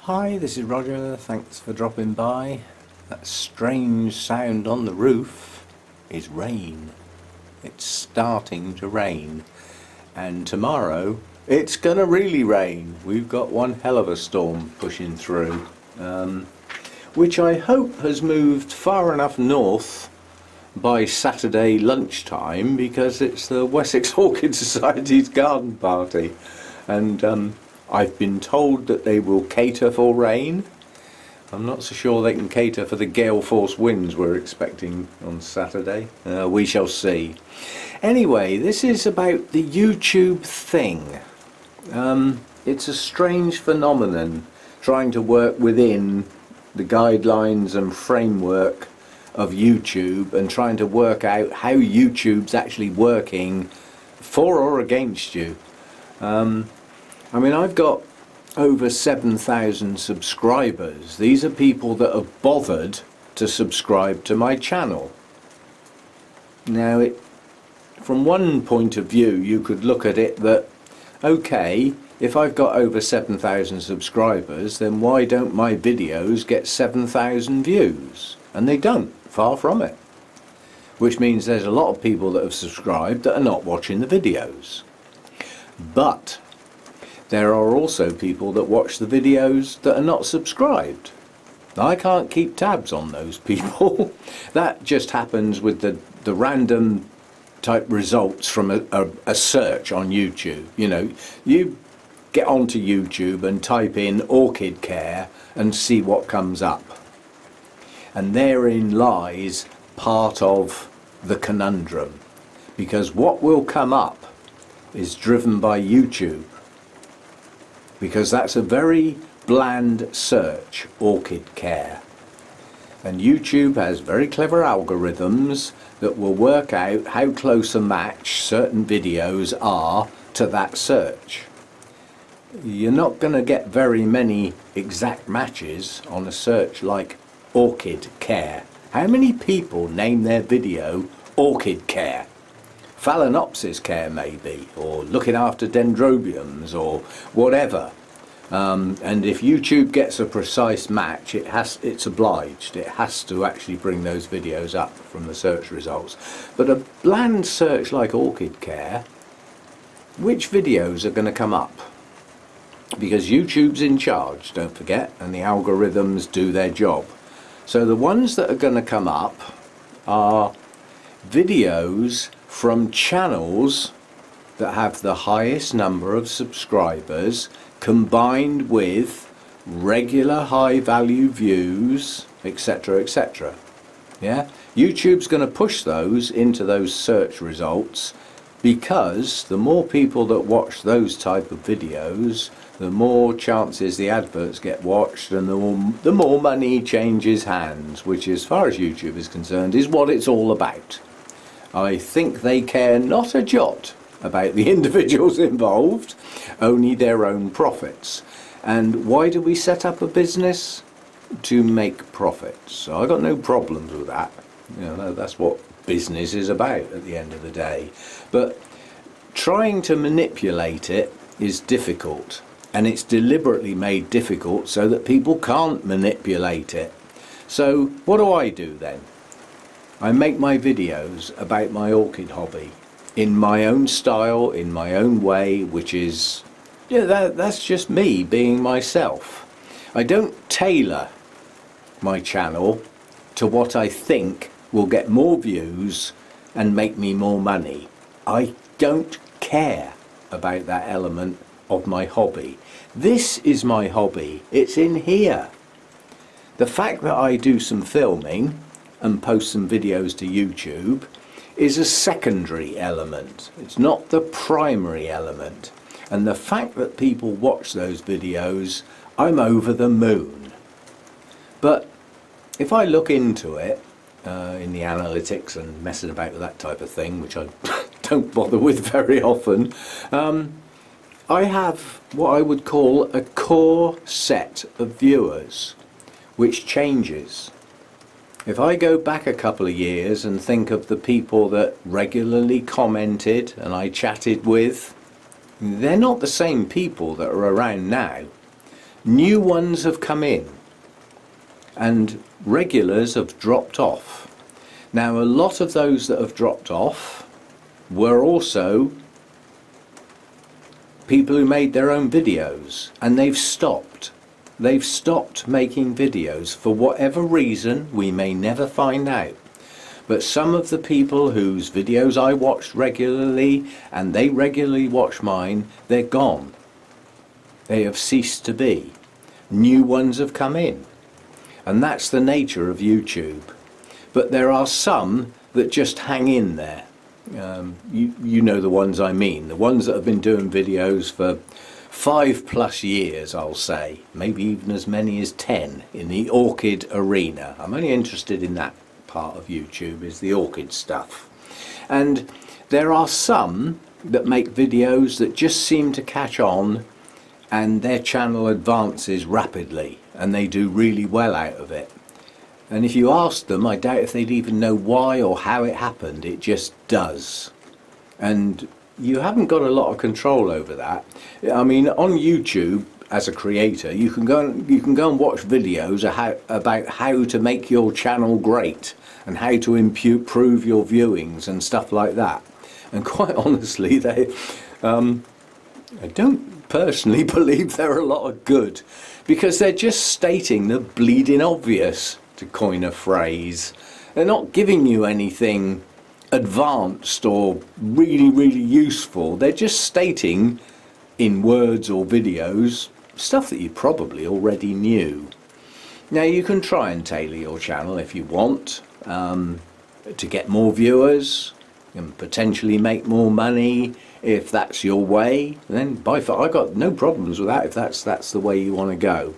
Hi, this is Roger. Thanks for dropping by. That strange sound on the roof is rain. It's starting to rain, and tomorrow it's gonna really rain. We've got one hell of a storm pushing through, which I hope has moved far enough north by Saturday lunchtime, because it's the Wessex Orchid Society's garden party, and I've been told that they will cater for rain. I'm not so sure they can cater for the gale force winds we're expecting on Saturday. We shall see. Anyway, this is about the YouTube thing. It's a strange phenomenon, trying to work within the guidelines and framework of YouTube and trying to work out how YouTube's actually working for or against you. I mean, I've got over 7,000 subscribers. These are people that have bothered to subscribe to my channel. Now, from one point of view, you could look at it that, okay, if I've got over 7,000 subscribers, then why don't my videos get 7,000 views? And they don't, far from it. Which means there's a lot of people that have subscribed that are not watching the videos. But there are also people that watch the videos that are not subscribed. I can't keep tabs on those people. That just happens with the random type results from a search on YouTube. You know, you get onto YouTube and type in orchid care and see what comes up. And therein lies part of the conundrum, because what will come up is driven by YouTube. Because that's a very bland search, orchid care. And YouTube has very clever algorithms that will work out how close a match certain videos are to that search. You're not going to get very many exact matches on a search like orchid care. How many people name their video orchid care? Phalaenopsis care maybe, or looking after dendrobiums, or whatever. And if YouTube gets a precise match, it's obliged. It has to actually bring those videos up from the search results. But a bland search like orchid care, which videos are going to come up? Because YouTube's in charge, don't forget, and the algorithms do their job. So the ones that are going to come up are videos from channels that have the highest number of subscribers, combined with regular high value views, etc., etc. Yeah, YouTube's going to push those into those search results, because the more people that watch those type of videos, the more chances the adverts get watched, and the more money changes hands, which, as far as YouTube is concerned, is what it's all about. I think they care not a jot about the individuals involved, only their own profits. And why do we set up a business? To make profits. So I got no problems with that. You know, that's what business is about at the end of the day. But trying to manipulate it is difficult, and it's deliberately made difficult so that people can't manipulate it. So what do then? I make my videos about my orchid hobby in my own style, in my own way, which is, yeah, that's just me being myself. I don't tailor my channel to what I think will get more views and make me more money. I don't care about that element of my hobby. This is my hobby. It's in here. The fact that I do some filming and post some videos to YouTube is a secondary element. It's not the primary element. And the fact that people watch those videos, I'm over the moon. But if I look into it, in the analytics and messing about with that type of thing, which I don't bother with very often, I have what I would call a core set of viewers, which changes. If I go back a couple of years and think of the people that regularly commented and I chatted with, they're not the same people that are around now. new ones have come in and regulars have dropped off. Now a lot of those that have dropped off were also people who made their own videos, and they've stopped. They've stopped making videos for whatever reason we may never find out. But some of the people whose videos I watched regularly and they regularly watch mine, they're gone. They have ceased to be. New ones have come in. And that's the nature of YouTube. But there are some that just hang in there. You know the ones I mean. The ones that have been doing videos for 5+ years, I'll say. Maybe even as many as 10 in the orchid arena. I'm only interested in that part of YouTube, is the orchid stuff. And there are some that make videos that just seem to catch on and their channel advances rapidly and they do really well out of it. And if you ask them, I doubt if they'd even know why or how it happened. It just does. And you haven't got a lot of control over that. I mean, on YouTube, as a creator, you can go and watch videos about how to make your channel great and how to improve your viewings and stuff like that. And quite honestly, I don't personally believe they're a lot of good, because they're just stating the bleeding obvious, to coin a phrase. They're not giving you anything advanced or really useful. They're just stating in words or videos stuff that you probably already knew. Now you can try and tailor your channel if you want to get more viewers and potentially make more money. If that's your way, then by far I've got no problems with that, if that's the way you want to go.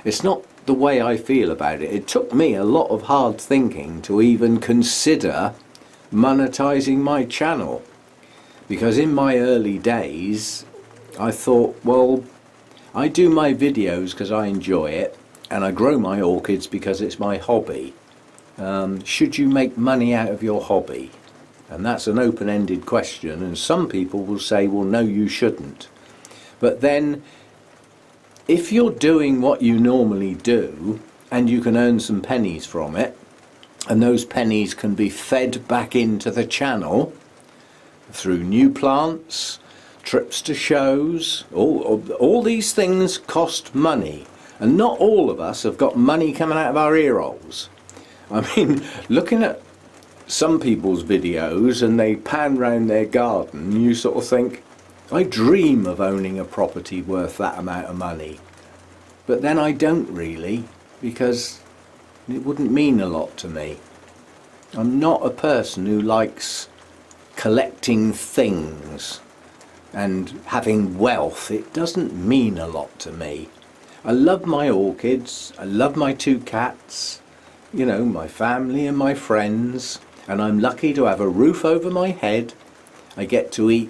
It's not the way I feel about it. It took me a lot of hard thinking to even consider monetizing my channel, because in my early days I thought, well, I do my videos because I enjoy it and I grow my orchids because it's my hobby. Should you make money out of your hobby? And that's an open-ended question, and some people will say, well, no, you shouldn't. But then if you're doing what you normally do and you can earn some pennies from it, and those pennies can be fed back into the channel through new plants, trips to shows, all these things cost money, and not all of us have got money coming out of our ear holes. I mean, looking at some people's videos and they pan round their garden, you sort of think, I dream of owning a property worth that amount of money. But then I don't really, because it wouldn't mean a lot to me. I'm not a person who likes collecting things and having wealth. It doesn't mean a lot to me. I love my orchids, I love my 2 cats, you know, my family and my friends, and I'm lucky to have a roof over my head. I get to eat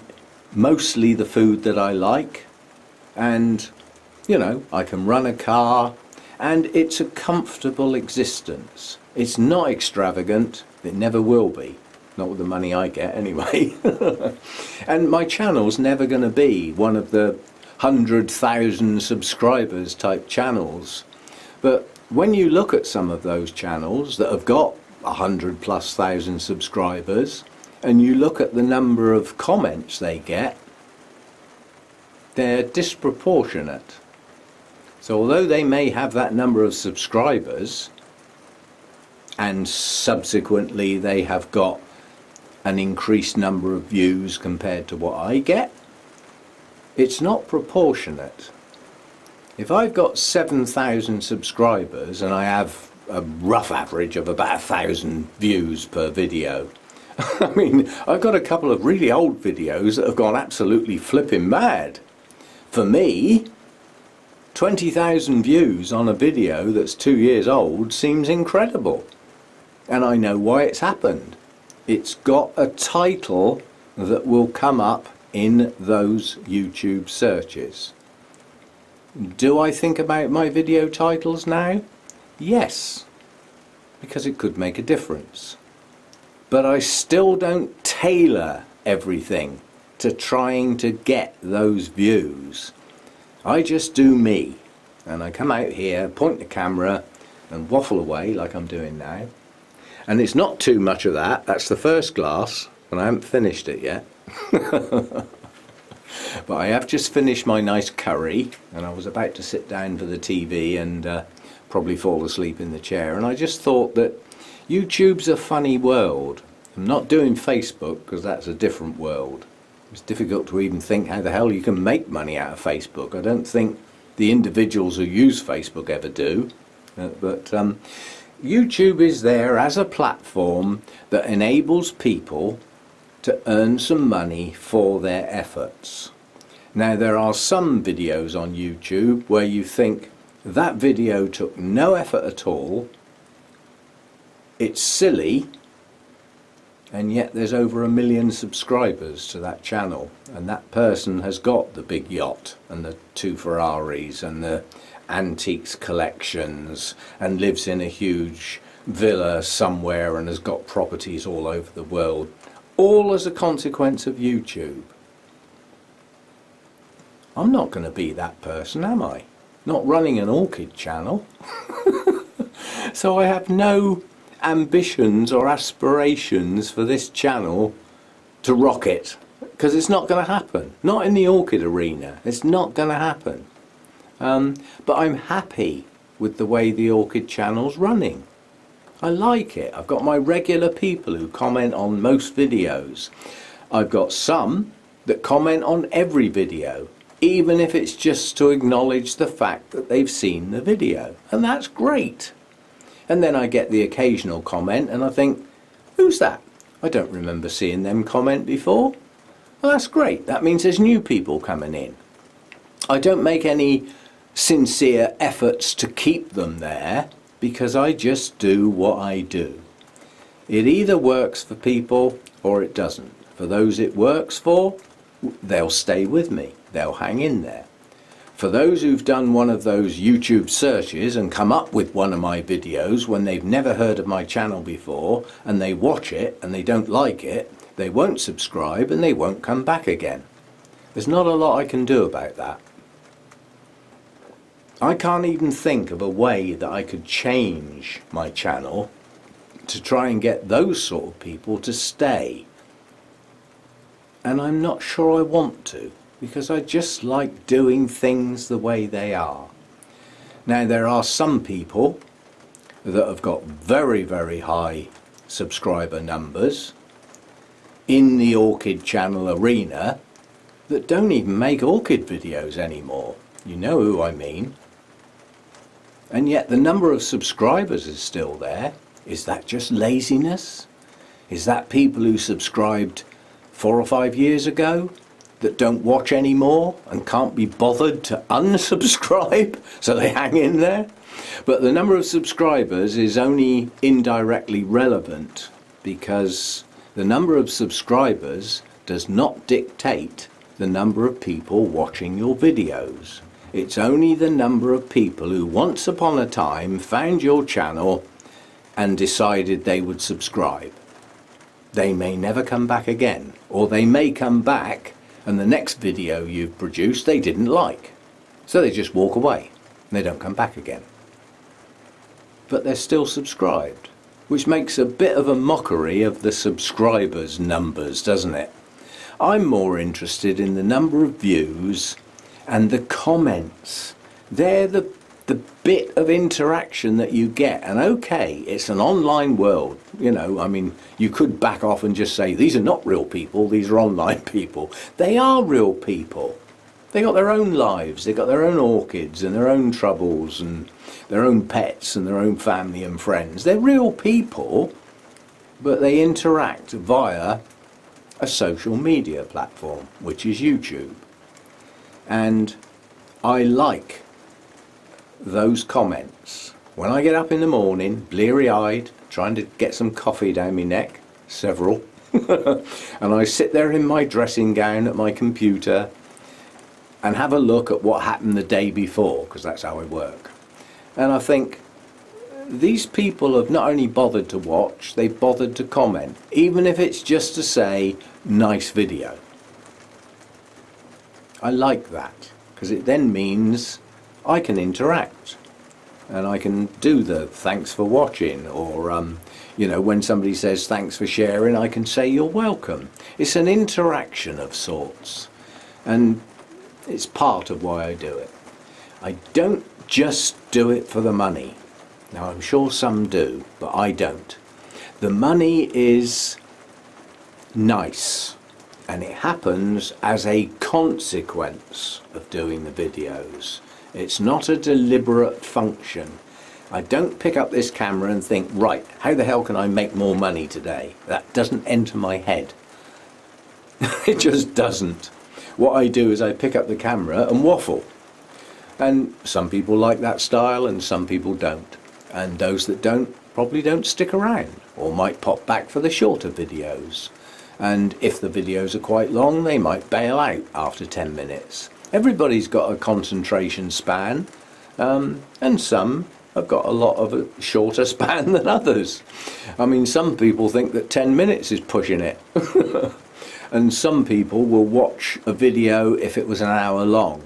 mostly the food that I like, and you know, I can run a car, and it's a comfortable existence. It's not extravagant, it never will be, not with the money I get anyway. And my channel's never going to be one of the 100,000 subscribers type channels, but when you look at some of those channels that have got 100,000+ subscribers, and you look at the number of comments they get, they're disproportionate. So although they may have that number of subscribers and subsequently they have got an increased number of views compared to what I get, it's not proportionate. If I've got 7,000 subscribers and I have a rough average of about 1,000 views per video, I mean, I've got a couple of really old videos that have gone absolutely flipping mad. For me, 20,000 views on a video that's 2 years old seems incredible. And I know why it's happened. It's got a title that will come up in those YouTube searches. Do I think about my video titles now? Yes, because it could make a difference. But I still don't tailor everything to trying to get those views. I just do me, and I come out here, point the camera and waffle away like I'm doing now. And it's not too much of that. That's the first glass, and I haven't finished it yet. But I have just finished my nice curry, and I was about to sit down for the TV and probably fall asleep in the chair, and I just thought that YouTube's a funny world. I'm not doing Facebook because that's a different world. It's difficult to even think how the hell you can make money out of Facebook. I don't think the individuals who use Facebook ever do. But YouTube is there as a platform that enables people to earn some money for their efforts. Now, there are some videos on YouTube where you think that video took no effort at all, it's silly, and yet there's over 1 million subscribers to that channel, and that person has got the big yacht and the 2 Ferraris and the antiques collections and lives in a huge villa somewhere and has got properties all over the world, all as a consequence of YouTube. I'm not going to be that person, am I? Not running an orchid channel. So I have no ambitions or aspirations for this channel to rocket, because it's not going to happen. Not in the orchid arena. It's not going to happen. But I'm happy with the way the orchid channel's running. I like it. I've got my regular people who comment on most videos. I've got some that comment on every video, even if it's just to acknowledge the fact that they've seen the video, and that's great. And then I get the occasional comment and I think, who's that? I don't remember seeing them comment before. Well, that's great. That means there's new people coming in. I don't make any sincere efforts to keep them there, because I just do what I do. It either works for people or it doesn't. For those it works for, they'll stay with me. They'll hang in there. For those who've done one of those YouTube searches and come up with one of my videos when they've never heard of my channel before, and they watch it and they don't like it, they won't subscribe and they won't come back again. There's not a lot I can do about that. I can't even think of a way that I could change my channel to try and get those sort of people to stay. And I'm not sure I want to, because I just like doing things the way they are. Now, there are some people that have got very, very high subscriber numbers in the orchid channel arena that don't even make orchid videos anymore. You know who I mean. And yet the number of subscribers is still there. Is that just laziness? Is that people who subscribed 4 or 5 years ago that don't watch anymore and can't be bothered to unsubscribe, so they hang in there? But the number of subscribers is only indirectly relevant, because the number of subscribers does not dictate the number of people watching your videos. It's only the number of people who once upon a time found your channel and decided they would subscribe. They may never come back again, or they may come back and the next video you've produced they didn't like, so they just walk away and they don't come back again. But they're still subscribed, which makes a bit of a mockery of the subscribers numbers, doesn't it? I'm more interested in the number of views and the comments. They're the bit of interaction that you get. And okay, it's an online world, you know, I mean, you could back off and just say these are not real people, these are online people. They are real people. They got their own lives, they got their own orchids and their own troubles and their own pets and their own family and friends. They're real people, but they interact via a social media platform, which is YouTube. And I like those comments. When I get up in the morning, bleary-eyed, trying to get some coffee down my neck, several, and I sit there in my dressing gown at my computer and have a look at what happened the day before, because that's how I work. And I think, these people have not only bothered to watch, they've bothered to comment, even if it's just to say, nice video. I like that, because it then means I can interact. And I can do the thanks for watching, or you know, when somebody says thanks for sharing, I can say you're welcome. It's an interaction of sorts, and it's part of why I do it. I don't just do it for the money. Now I'm sure some do, but I don't. The money is nice, and it happens as a consequence of doing the videos. It's not a deliberate function. I don't pick up this camera and think, right, how the hell can I make more money today? That doesn't enter my head. It just doesn't. What I do is I pick up the camera and waffle. And some people like that style and some people don't. And those that don't probably don't stick around, or might pop back for the shorter videos. And if the videos are quite long, they might bail out after 10 minutes. Everybody's got a concentration span, and some have got a lot of a shorter span than others. I mean, some people think that 10 minutes is pushing it. And some people will watch a video if it was an hour long.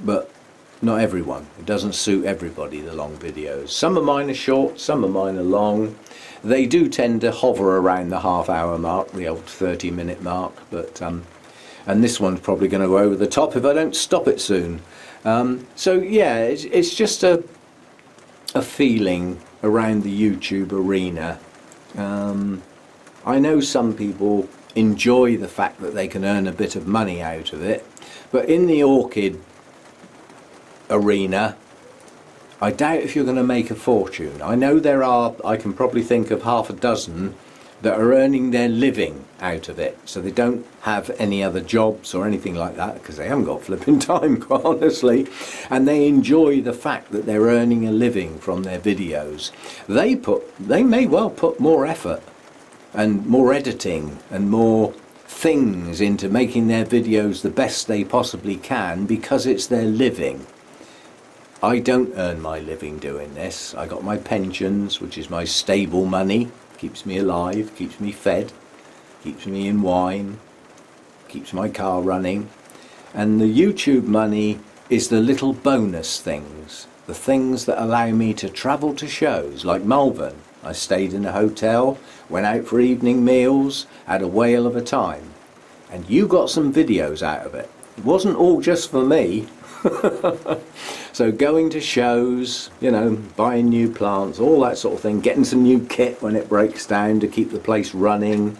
But not everyone. It doesn't suit everybody, the long videos. Some of mine are short, some of mine are long. They do tend to hover around the half-hour mark, the old 30-minute mark, but and this one's probably going to go over the top if I don't stop it soon. So yeah, it's just a feeling around the YouTube arena. I know some people enjoy the fact that they can earn a bit of money out of it, but in the orchid arena, I doubt if you're going to make a fortune. I know there are, I can probably think of half a dozen that are earning their living out of it, so they don't have any other jobs or anything like that, because they haven't got flipping time, quite honestly, and they enjoy the fact that they're earning a living from their videos. They may well put more effort and more editing and more things into making their videos the best they possibly can, because it's their living. I don't earn my living doing this. I got my pensions, which is my stable money. Keeps me alive, keeps me fed, keeps me in wine, keeps my car running. And the YouTube money is the little bonus things, the things that allow me to travel to shows like Malvern. I stayed in a hotel, went out for evening meals, had a whale of a time. And you got some videos out of it. It wasn't all just for me. So going to shows, you know, buying new plants, all that sort of thing, getting some new kit when it breaks down to keep the place running.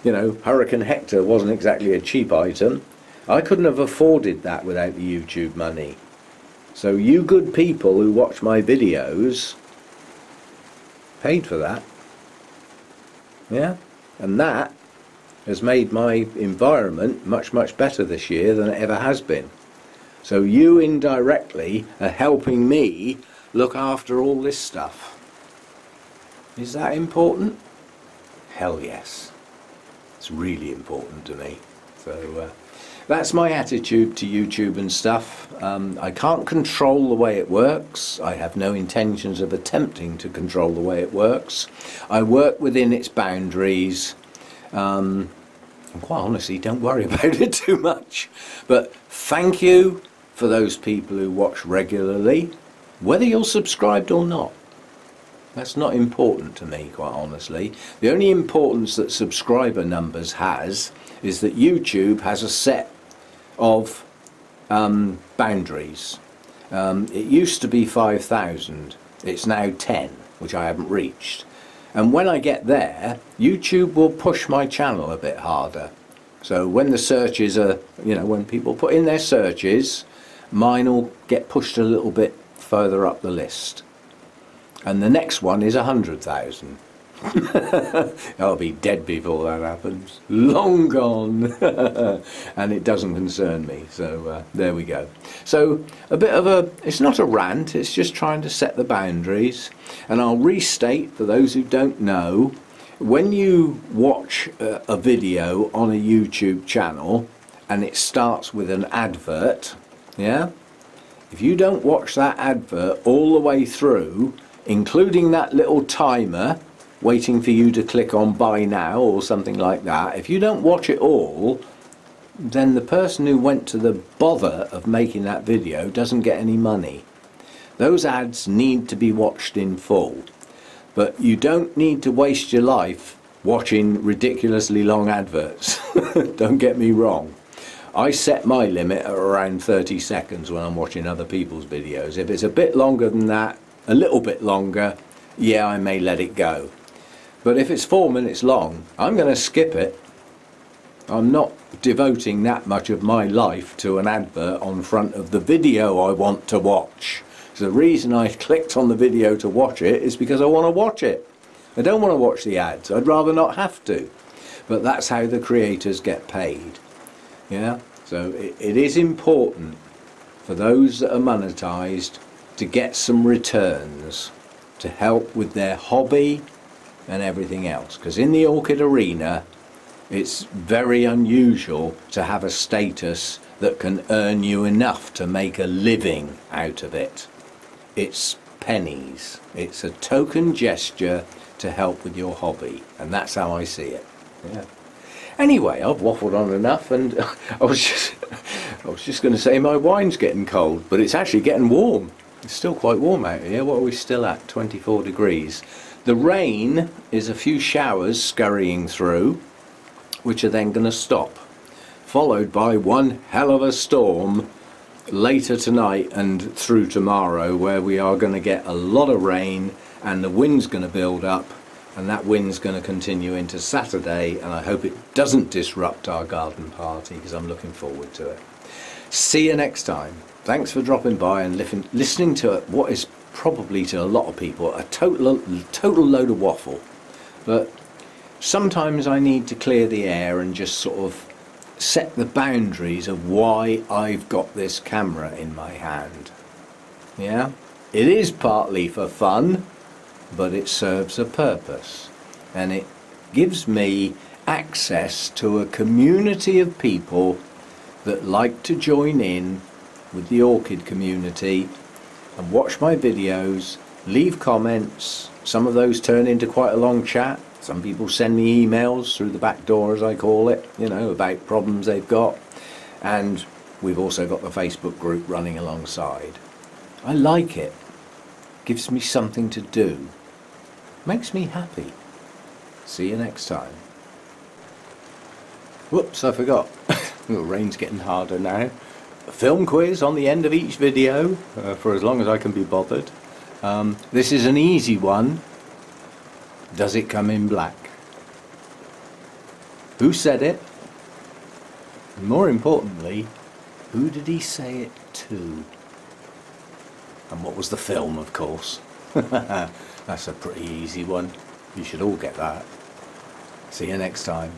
You know, Hurricane Hector wasn't exactly a cheap item. I couldn't have afforded that without the YouTube money. So you good people who watch my videos paid for that. Yeah, and that has made my environment much, much better this year than it ever has been. So you indirectly are helping me look after all this stuff. Is that important? Hell yes. It's really important to me. So that's my attitude to YouTube and stuff. I can't control the way it works. I have no intentions of attempting to control the way it works. I work within its boundaries. And quite honestly, don't worry about it too much. But thank you for those people who watch regularly, whether you're subscribed or not. That's not important to me, quite honestly. The only importance that subscriber numbers has is that YouTube has a set of boundaries. It used to be 5,000. It's now 10, which I haven't reached. And when I get there, YouTube will push my channel a bit harder. So when the searches are, you know, when people put in their searches, mine will get pushed a little bit further up the list. And the next one is 100,000. I'll be dead before that happens. Long gone. And it doesn't concern me. So there we go. So a bit of a, it's not a rant, it's just trying to set the boundaries. And I'll restate for those who don't know, when you watch a video on a YouTube channel and it starts with an advert, yeah, if you don't watch that advert all the way through, including that little timer waiting for you to click on buy now or something like that, if you don't watch it all, then the person who went to the bother of making that video doesn't get any money. Those ads need to be watched in full, but you don't need to waste your life watching ridiculously long adverts. Don't get me wrong. I set my limit at around 30 seconds when I'm watching other people's videos. If it's a bit longer than that, a little bit longer, yeah, I may let it go. But if it's 4 minutes long, I'm going to skip it. I'm not devoting that much of my life to an advert on front of the video I want to watch. So the reason I clicked on the video to watch it is because I want to watch it. I don't want to watch the ads. I'd rather not have to. But that's how the creators get paid. Yeah? So it is important for those that are monetized to get some returns to help with their hobby and everything else. Because in the orchid arena, it's very unusual to have a status that can earn you enough to make a living out of it. It's pennies. It's a token gesture to help with your hobby, and that's how I see it. Yeah. Anyway, I've waffled on enough, and I was just going to say my wine's getting cold, but it's actually getting warm. It's still quite warm out here. What are we still at? 24 degrees. The rain is a few showers scurrying through, which are then going to stop, followed by one hell of a storm later tonight and through tomorrow, where we are going to get a lot of rain and the wind's going to build up, and that wind's going to continue into Saturday, and I hope it doesn't disrupt our garden party, because I'm looking forward to it. See you next time. Thanks for dropping by and listening to what is probably to a lot of people a total load of waffle, but sometimes I need to clear the air and just sort of set the boundaries of why I've got this camera in my hand. Yeah, it is partly for fun, but it serves a purpose, and it gives me access to a community of people that like to join in with the orchid community and watch my videos, leave comments. Some of those turn into quite a long chat. Some people send me emails through the back door, as I call it, you know, about problems they've got. And we've also got the Facebook group running alongside. I like it. Gives me something to do. Makes me happy. See you next time. Whoops, I forgot. The rain's getting harder now. A film quiz on the end of each video, for as long as I can be bothered. This is an easy one. Does it come in black? Who said it? And more importantly, who did he say it to? And what was the film, of course? That's a pretty easy one. You should all get that. See you next time.